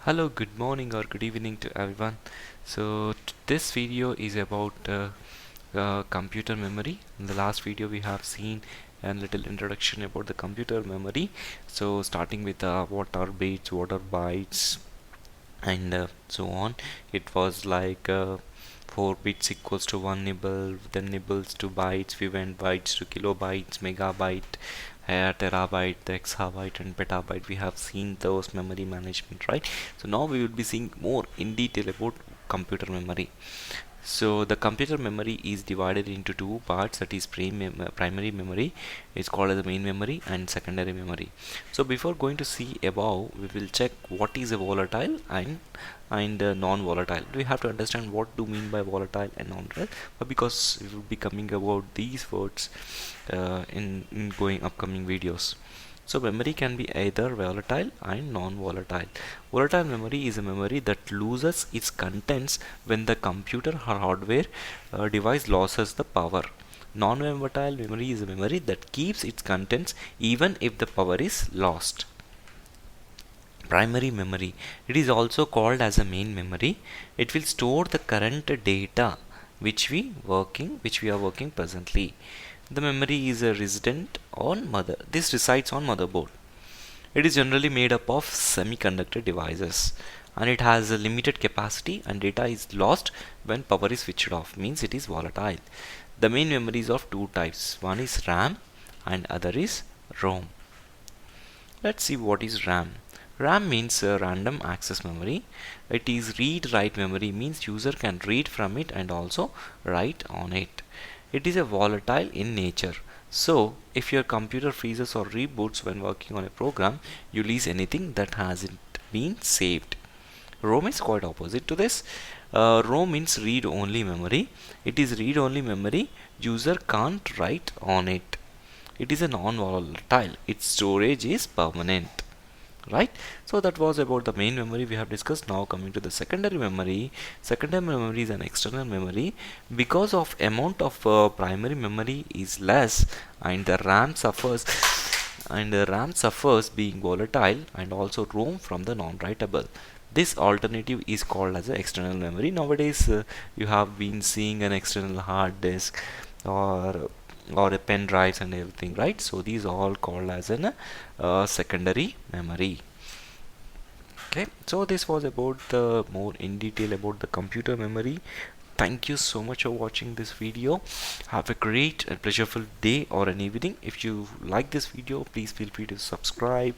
Hello, good morning or good evening to everyone. So this video is about computer memory. In the last video we have seen a little introduction about the computer memory. So starting with what are bits, what are bytes, and so on. It was like 4 bits equals to 1 nibble, then nibbles to bytes, we went bytes to kilobytes, megabyte, terabyte, the exabyte and petabyte. We have seen those memory management, right? So now we will be seeing more in detail about computer memory. So the computer memory is divided into two parts, that is primary memory is called as the main memory and secondary memory. So before going to see above, we will check what is a volatile and non-volatile. We have to understand what do mean by volatile and non-volatile, but because we will be coming about these words in going upcoming videos. So memory can be either volatile and non-volatile. Volatile memory is a memory that loses its contents when the computer or hardware device loses the power. Non-volatile memory is a memory that keeps its contents even if the power is lost. Primary memory, it is also called as a main memory. It will store the current data which we are working presently. The memory is a resident on this resides on motherboard. It is generally made up of semiconductor devices and it has a limited capacity, and data is lost when power is switched off, means it is volatile. The main memory is of two types. One is RAM and other is ROM. Let's see what is RAM. RAM means random access memory. It is read-write memory, means user can read from it and also write on it. It is a volatile in nature. So if your computer freezes or reboots when working on a program, you lose anything that hasn't been saved. ROM is quite opposite to this. ROM means read-only memory. It is read-only memory. User can't write on it. It is a non-volatile. Its storage is permanent. Right, so that was about the main memory we have discussed. Now coming to the secondary memory. Secondary memory is an external memory. Because of amount of primary memory is less and the RAM suffers being volatile and also roam from the non-writable. This alternative is called as an external memory. Nowadays you have been seeing an external hard disk or a pen drives and everything, right? So these are all called as an secondary memory. Okay, so this was about the more in detail about the computer memory. Thank you so much for watching this video. Have a great and pleasureful day or an evening. If you like this video, please feel free to subscribe.